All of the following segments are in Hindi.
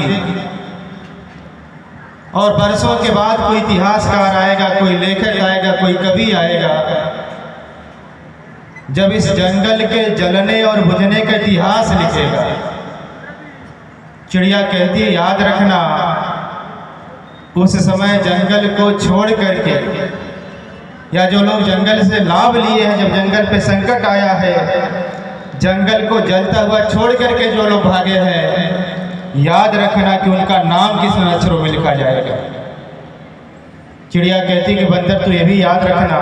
दिन और बरसों के बाद कोई इतिहासकार आएगा, कोई लेखक आएगा, कोई कवि आएगा, जब इस जंगल के जलने और बुझने का इतिहास लिखेगा। चिड़िया कहती है याद रखना, उस समय जंगल को छोड़ करके, या जो लोग जंगल से लाभ लिए हैं, जब जंगल पे संकट आया है, जंगल को जलता हुआ छोड़ करके जो लोग भागे हैं, याद रखना कि उनका नाम किस अक्षरों में लिखा जाएगा। चिड़िया कहती कि बंदर तू ये भी याद रखना,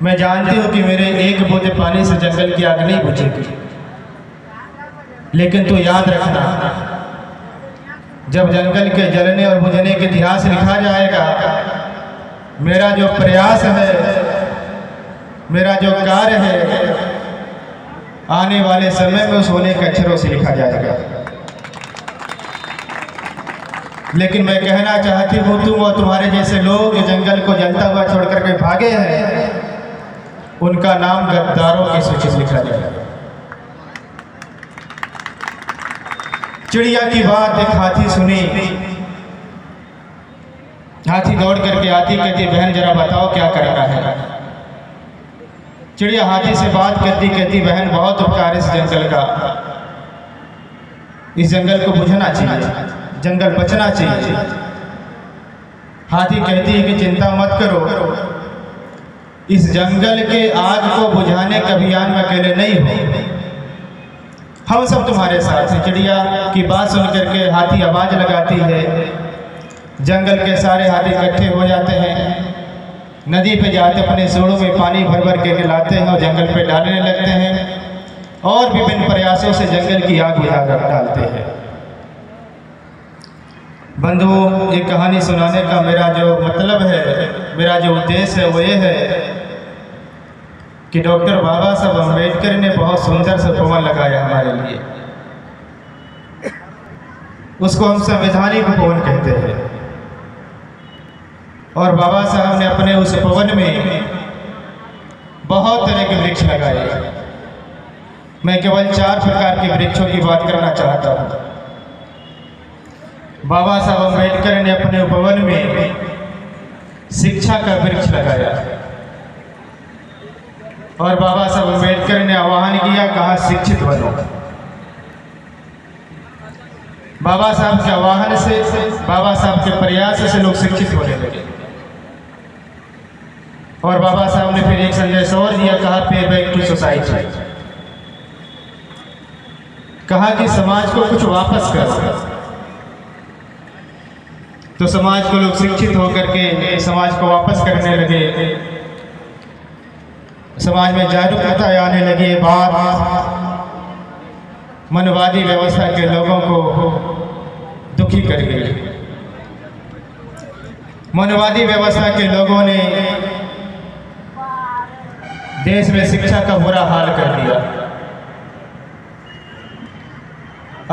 मैं जानती हूँ कि मेरे एक बूंद पानी से जंगल की आग नहीं बुझेगी, लेकिन तू याद रखना, जब जंगल के जलने और बुझने के इतिहास लिखा जाएगा, मेरा जो प्रयास है, मेरा जो कार्य है, आने वाले समय में उस होने के अक्षरों से लिखा जाएगा। लेकिन मैं कहना चाहती हूँ, तुम और तुम्हारे जैसे लोग जो जंगल को जलता हुआ छोड़ करके भागे हैं, उनका नाम गद्दारों की सूची से लिखा जाएगा। चिड़िया की बात एक हाथी सुनी। हाथी दौड़ करके आती, कहती बहन जरा बताओ क्या करना है। चिड़िया हाथी से बात करती, कहती बहन बहुत उपकार इस जंगल का, इस जंगल को बुझना चाहिए, जंगल बचना चाहिए। हाथी कहती है कि चिंता मत करो, इस जंगल के आग को बुझाने के अभियान में अकेले नहीं हो, हम सब तुम्हारे साथ हैं। चिड़िया की बात सुन करके हाथी आवाज लगाती है, जंगल के सारे हाथी इकट्ठे हो जाते हैं, नदी पे जाते अपने सूंडों में पानी भर भर के लाते हैं और जंगल पे डालने लगते हैं, और विभिन्न प्रयासों से जंगल की आग बुझा डालते हैं। बंधुओं, ये कहानी सुनाने का मेरा जो मतलब है, मेरा जो उद्देश्य है, वो ये है कि डॉक्टर बाबा साहब अम्बेडकर ने बहुत सुंदर सा उपवन लगाया हमारे लिए, उसको हम संवैधानिक उपवन कहते हैं। और बाबा साहब ने अपने उस उपवन में बहुत तरह के वृक्ष लगाए। मैं केवल 4 प्रकार के वृक्षों की बात करना चाहता हूँ। बाबा साहब अम्बेडकर ने अपने उपवन में शिक्षा का वृक्ष लगाया, और बाबा साहब अम्बेडकर ने आह्वान किया, कहा शिक्षित बनो। बाबा साहब के आह्वान से, बाबा साहब के प्रयास से लोग शिक्षित होने लगे। और बाबा साहब ने फिर एक संदेश और दिया, कहा पे बैक टू सोसाइटी, कहा कि समाज को कुछ वापस कर। तो समाज को लोग शिक्षित होकर के समाज को वापस करने लगे, समाज में जागरूकता आने लगी। बात मनवादी व्यवस्था के लोगों को दुखी कर गई। मनवादी व्यवस्था के लोगों ने देश में शिक्षा का बुरा हाल कर दिया।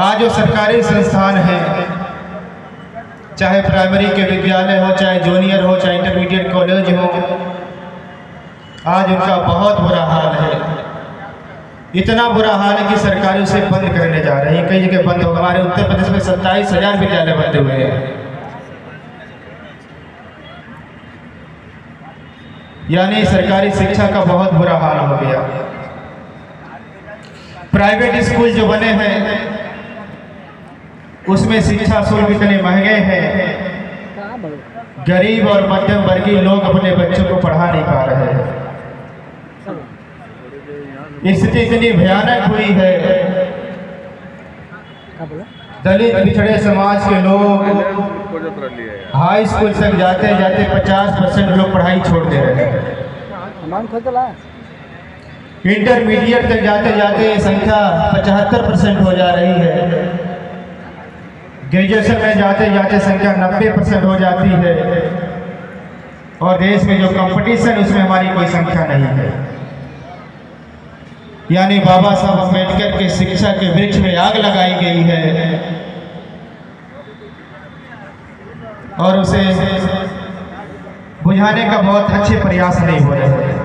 आज जो सरकारी संस्थान है, चाहे प्राइमरी के विद्यालय हो, चाहे जूनियर हो, चाहे इंटरमीडिएट कॉलेज हो, आज उनका बहुत बुरा हाल है। इतना बुरा हाल है कि सरकार उसे बंद करने जा रही है। कई जगह बंद होगा। हमारे उत्तर प्रदेश में 27,000 विद्यालय बंद हुए हैं। यानी सरकारी शिक्षा का बहुत बुरा हाल हो गया। प्राइवेट स्कूल जो बने हैं, उसमें शिक्षा शुल्क इतने महंगे हैं, गरीब और मध्यम वर्गीय लोग अपने बच्चों को पढ़ा नहीं पा रहे हैं। स्थिति इतनी भयानक हुई है, दलित पिछड़े समाज के लोग हाई स्कूल तक जाते जाते 50% लोग पढ़ाई छोड़ दे रहे हैं। इंटरमीडिएट तक जाते जाते संख्या 75% हो जा रही है। ग्रेजुएशन में जाते जाते संख्या 90% हो जाती है। और देश में जो कंपटीशन, उसमें हमारी कोई संख्या नहीं है। यानी बाबा साहब अम्बेडकर के शिक्षा के वृक्ष में आग लगाई गई है और उसे बुझाने का बहुत अच्छे प्रयास नहीं हो रहे हैं।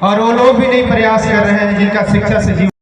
और वो लोग भी नहीं प्रयास कर रहे हैं जिनका शिक्षा से जीवन